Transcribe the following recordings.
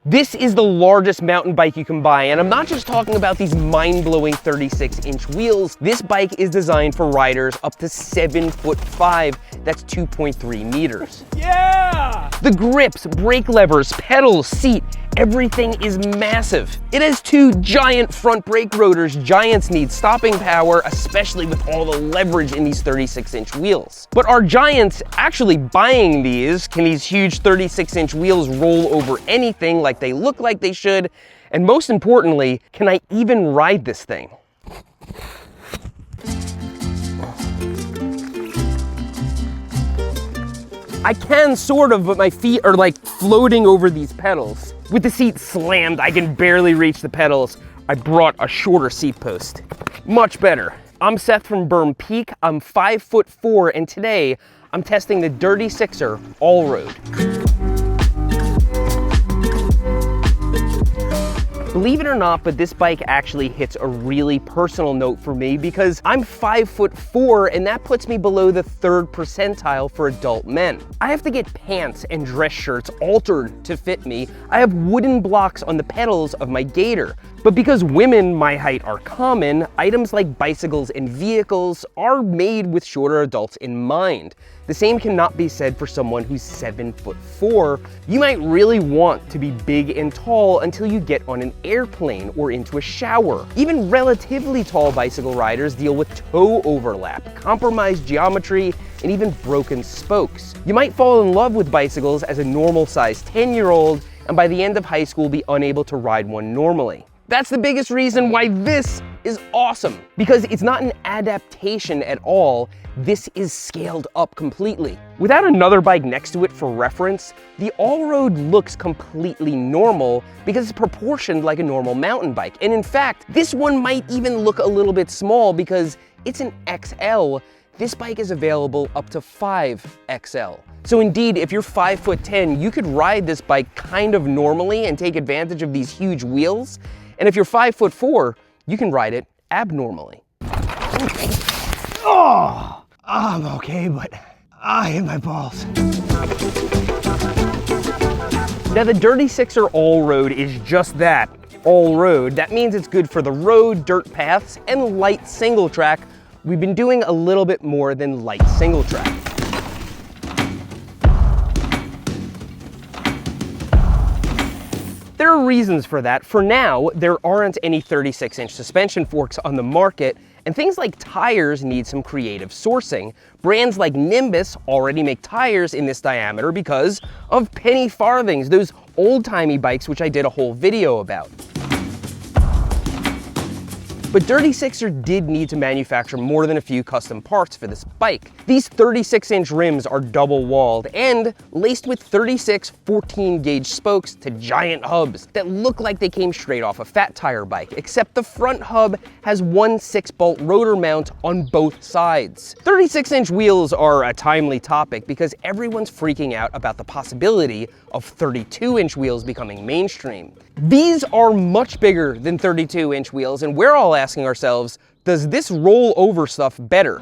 This is the largest mountain bike you can buy, and I'm not just talking about these mind-blowing 36-inch wheels. This bike is designed for riders up to 7'5". That's 2.3 meters. Yeah! The grips, brake levers, pedals, seat, everything is massive. It has 2 giant front brake rotors giants need stopping power, especially with all the leverage in these 36-inch wheels. But are giants actually buying these? Can these huge 36-inch wheels roll over anything like they look like they should? And most importantly, can I even ride this thing? I can sort of, but my feet are like floating over these pedals. With the seat slammed, I can barely reach the pedals. I brought a shorter seat post. Much better. I'm Seth from Berm Peak. I'm 5'4", and today I'm testing the Dirty Sixer all-road. Believe it or not, but this bike actually hits a really personal note for me because I'm 5'4", and that puts me below the 3rd percentile for adult men. I have to get pants and dress shirts altered to fit me. I have wooden blocks on the pedals of my gaiter. But because women my height are common, items like bicycles and vehicles are made with shorter adults in mind. The same cannot be said for someone who's 7'4". You might really want to be big and tall until you get on an airplane or into a shower. Even relatively tall bicycle riders deal with toe overlap, compromised geometry, and even broken spokes. You might fall in love with bicycles as a normal-sized 10-year-old, and by the end of high school be unable to ride one normally. That's the biggest reason why this is awesome, because it's not an adaptation at all. This is scaled up completely. Without another bike next to it for reference, the all-road looks completely normal because it's proportioned like a normal mountain bike. And in fact, this one might even look a little bit small because it's an XL. This bike is available up to 5XL. So indeed, if you're 5'10", you could ride this bike kind of normally and take advantage of these huge wheels. And if you're 5'4", you can ride it abnormally. Oh, I'm okay, but I hit my balls. Now the Dirty Sixer all-road is just that, all-road. That means it's good for the road, dirt paths, and light single track. We've been doing a little bit more than light single track. There are reasons for that. For now, there aren't any 36-inch suspension forks on the market, and things like tires need some creative sourcing. Brands like Nimbus already make tires in this diameter because of penny farthings, those old-timey bikes which I did a whole video about. But Dirty Sixer did need to manufacture more than a few custom parts for this bike. These 36-inch rims are double-walled and laced with 36 14-gauge spokes to giant hubs that look like they came straight off a fat tire bike, except the front hub has one 6-bolt rotor mount on both sides. 36-inch wheels are a timely topic because everyone's freaking out about the possibility of 32-inch wheels becoming mainstream. These are much bigger than 32-inch wheels, and we're all asking ourselves, does this roll over stuff better?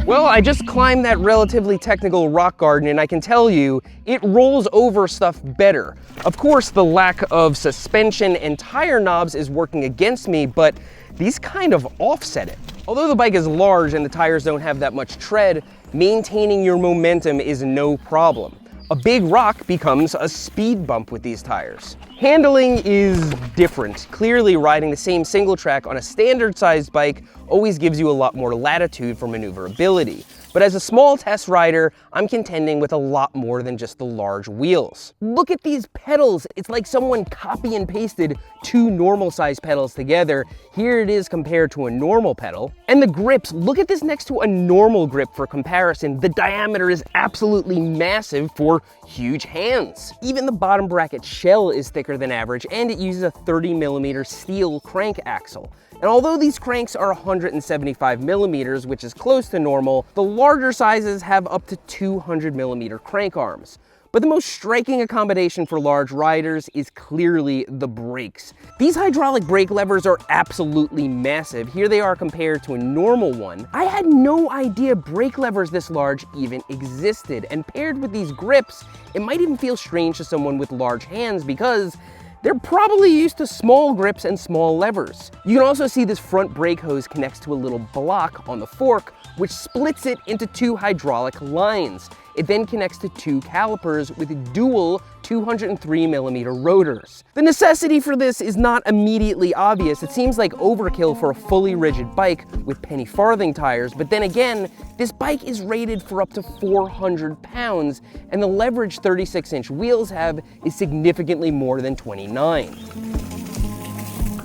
Well, I just climbed that relatively technical rock garden, and I can tell you, it rolls over stuff better. Of course, the lack of suspension and tire knobs is working against me, but these kind of offset it. Although the bike is large and the tires don't have that much tread, maintaining your momentum is no problem. A big rock becomes a speed bump with these tires. Handling is different. Clearly, riding the same single track on a standard sized bike always gives you a lot more latitude for maneuverability. But as a small test rider, I'm contending with a lot more than just the large wheels. Look at these pedals. It's like someone copy and pasted 2 normal sized pedals together. Here it is compared to a normal pedal. And the grips, look at this next to a normal grip for comparison. The diameter is absolutely massive for huge hands. Even the bottom bracket shell is thicker than average, and it uses a 30mm steel crank axle. And although these cranks are 175mm, which is close to normal, the larger sizes have up to 200mm crank arms. But the most striking accommodation for large riders is clearly the brakes. These hydraulic brake levers are absolutely massive. Here they are compared to a normal one. I had no idea brake levers this large even existed, and paired with these grips, it might even feel strange to someone with large hands because they're probably used to small grips and small levers. You can also see this front brake hose connects to a little block on the fork, which splits it into 2 hydraulic lines. It then connects to 2 calipers with dual 203mm rotors. The necessity for this is not immediately obvious. It seems like overkill for a fully rigid bike with penny farthing tires, but then again, this bike is rated for up to 400 pounds, and the leverage 36-inch wheels have is significantly more than 29.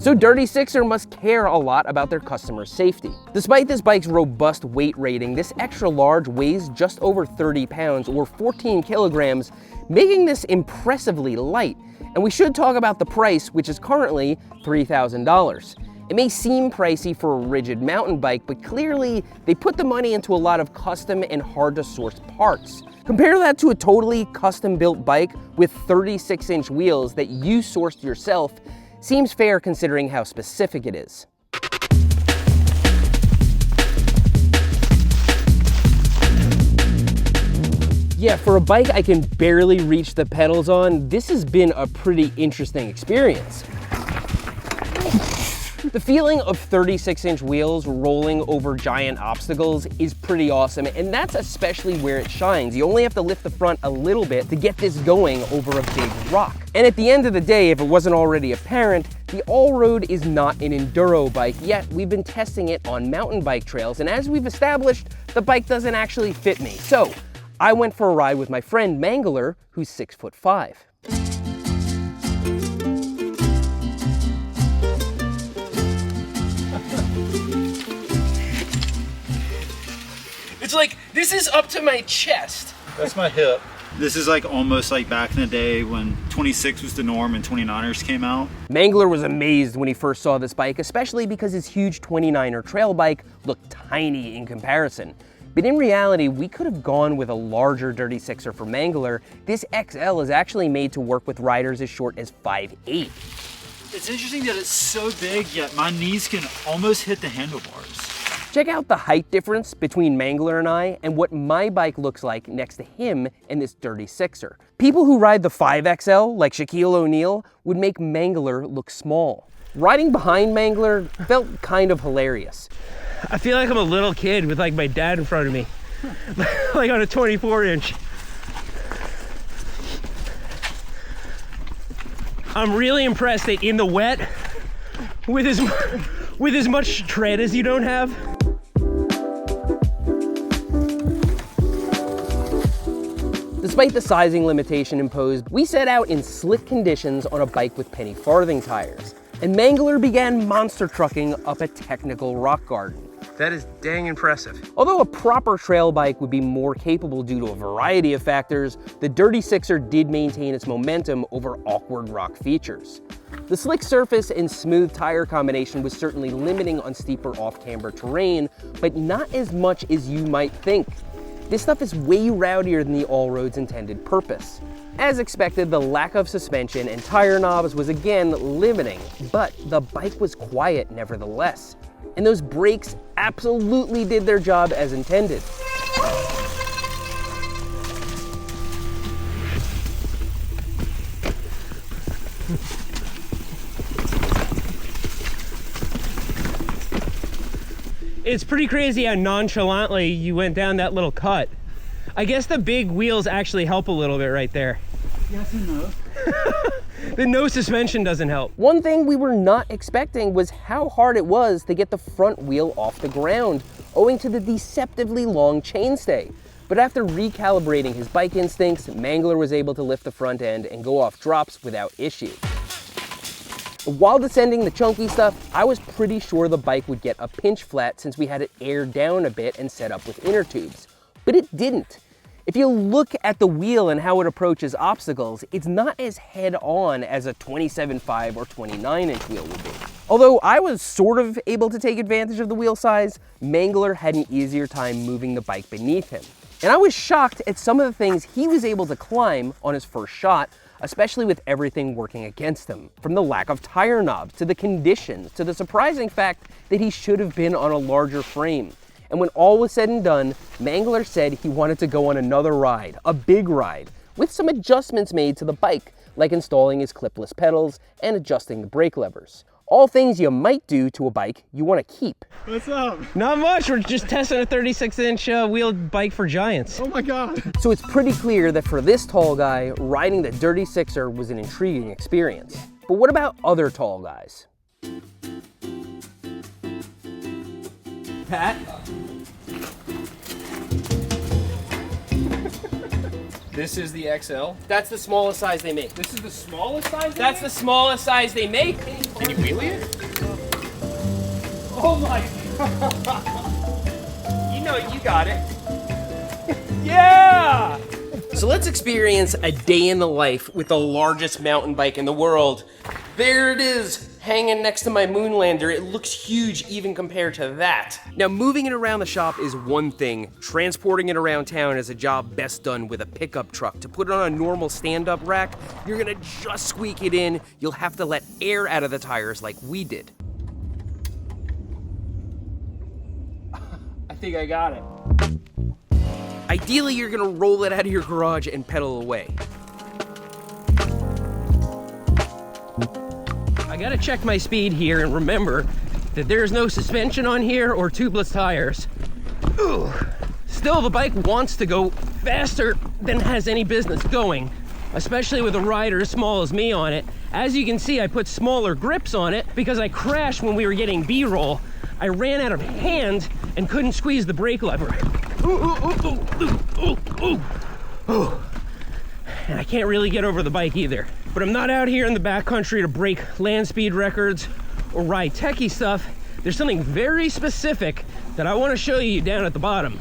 So Dirty Sixer must care a lot about their customer safety. Despite this bike's robust weight rating, this extra large weighs just over 30 pounds or 14 kilograms, making this impressively light. And we should talk about the price, which is currently $3,000. It may seem pricey for a rigid mountain bike, but clearly they put the money into a lot of custom and hard to source parts. Compare that to a totally custom built bike with 36-inch wheels that you sourced yourself. Seems fair considering how specific it is. Yeah, for a bike I can barely reach the pedals on, this has been a pretty interesting experience. The feeling of 36-inch wheels rolling over giant obstacles is pretty awesome, and that's especially where it shines. You only have to lift the front a little bit to get this going over a big rock. And at the end of the day, if it wasn't already apparent, the All-Road is not an enduro bike, yet we've been testing it on mountain bike trails, and as we've established, the bike doesn't actually fit me. So I went for a ride with my friend Mangler, who's 6'5". It's like, this is up to my chest. That's my hip. This is like almost like back in the day when 26 was the norm and 29ers came out. Mangler was amazed when he first saw this bike, especially because his huge 29er trail bike looked tiny in comparison. But in reality, we could have gone with a larger Dirty Sixer for Mangler. This XL is actually made to work with riders as short as 5'8". It's interesting that it's so big, yet my knees can almost hit the handlebars. Check out the height difference between Mangler and I and what my bike looks like next to him and this Dirty Sixer. People who ride the 5XL, like Shaquille O'Neal, would make Mangler look small. Riding behind Mangler felt kind of hilarious. I feel like I'm a little kid with like my dad in front of me, like on a 24-inch. I'm really impressed that in the wet, with as much tread as you don't have. Despite the sizing limitation imposed, we set out in slick conditions on a bike with penny farthing tires, and Mangler began monster trucking up a technical rock garden. That is dang impressive. Although a proper trail bike would be more capable due to a variety of factors, the Dirty Sixer did maintain its momentum over awkward rock features. The slick surface and smooth tire combination was certainly limiting on steeper off-camber terrain, but not as much as you might think. This stuff is way rowdier than the All-Road's intended purpose. As expected, the lack of suspension and tire knobs was again limiting, but the bike was quiet nevertheless. And those brakes absolutely did their job as intended. It's pretty crazy how nonchalantly you went down that little cut. I guess the big wheels actually help a little bit right there. Yes and no. The no suspension doesn't help. One thing we were not expecting was how hard it was to get the front wheel off the ground, owing to the deceptively long chainstay. But after recalibrating his bike instincts, Mangler was able to lift the front end and go off drops without issue. While descending the chunky stuff, I was pretty sure the bike would get a pinch flat since we had it aired down a bit and set up with inner tubes. But it didn't. If you look at the wheel and how it approaches obstacles, it's not as head-on as a 27.5 or 29-inch wheel would be. Although I was sort of able to take advantage of the wheel size, Mangler had an easier time moving the bike beneath him. And I was shocked at some of the things he was able to climb on his first shot, especially with everything working against him. From the lack of tire knobs, to the conditions, to the surprising fact that he should have been on a larger frame. And when all was said and done, Mangler said he wanted to go on another ride, a big ride, with some adjustments made to the bike, like installing his clipless pedals and adjusting the brake levers. All things you might do to a bike you want to keep. What's up? Not much, we're just testing a 36-inch wheeled bike for giants. Oh my God. So it's pretty clear that for this tall guy, riding the Dirty Sixer was an intriguing experience. But what about other tall guys? Pat? This is the XL. That's the smallest size they make. This is the smallest size? That's the smallest size they make. Can you wheelie it? Oh my God. You know you got it. Yeah! So let's experience a day in the life with the largest mountain bike in the world. There it is, hanging next to my Moonlander. It looks huge even compared to that. Now, moving it around the shop is one thing. Transporting it around town is a job best done with a pickup truck. To put it on a normal stand-up rack, you're gonna just squeak it in. You'll have to let air out of the tires like we did. I think I got it. Ideally, you're gonna roll it out of your garage and pedal away. I gotta check my speed here and remember that there's no suspension on here or tubeless tires. Ooh. Still, the bike wants to go faster than it has any business going, especially with a rider as small as me on it. As you can see, I put smaller grips on it because I crashed when we were getting B-roll. I ran out of hand and couldn't squeeze the brake lever. And I can't really get over the bike either. But I'm not out here in the backcountry to break land speed records or ride techie stuff. There's something very specific that I want to show you down at the bottom.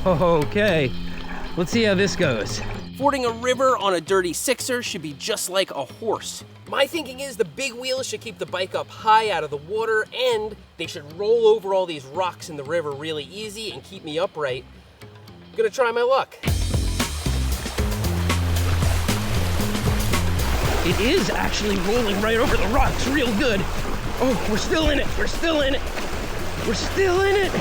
Okay, let's see how this goes. Fording a river on a Dirty Sixer should be just like a horse. My thinking is the big wheels should keep the bike up high out of the water, and they should roll over all these rocks in the river really easy and keep me upright. I'm gonna try my luck. It is actually rolling right over the rocks real good. Oh, we're still in it, we're still in it. We're still in it.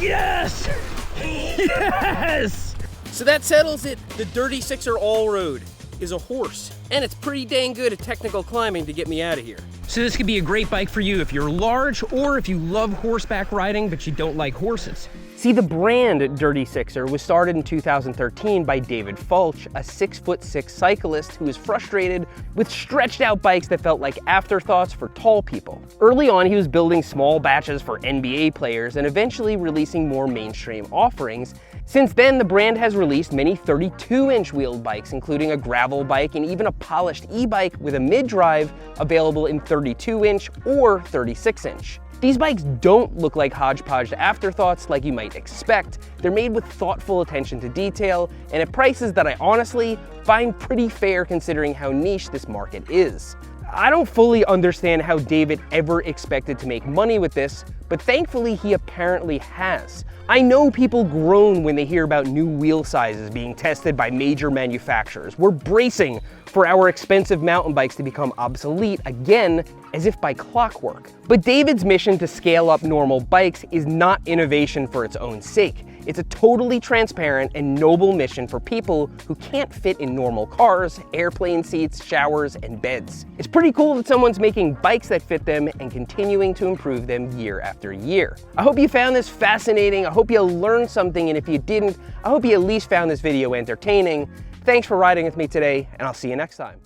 Yes! Yes! So that settles it. The Dirty Sixer All-Road is a horse, and it's pretty dang good at technical climbing to get me out of here. So this could be a great bike for you if you're large or if you love horseback riding but you don't like horses. See, the brand Dirty Sixer was started in 2013 by David Fulch, a 6'6" cyclist who was frustrated with stretched out bikes that felt like afterthoughts for tall people. Early on, he was building small batches for NBA players and eventually releasing more mainstream offerings. Since then, the brand has released many 32-inch wheeled bikes, including a gravel bike and even a polished e-bike with a mid-drive available in 32-inch or 36-inch. These bikes don't look like hodgepodge afterthoughts like you might expect. They're made with thoughtful attention to detail and at prices that I honestly find pretty fair considering how niche this market is. I don't fully understand how David ever expected to make money with this, but thankfully he apparently has. I know people groan when they hear about new wheel sizes being tested by major manufacturers. We're bracing for our expensive mountain bikes to become obsolete again, as if by clockwork. But David's mission to scale up normal bikes is not innovation for its own sake. It's a totally transparent and noble mission for people who can't fit in normal cars, airplane seats, showers, and beds. It's pretty cool that someone's making bikes that fit them and continuing to improve them year after year. I hope you found this fascinating. I hope you learned something, and if you didn't, I hope you at least found this video entertaining. Thanks for riding with me today, and I'll see you next time.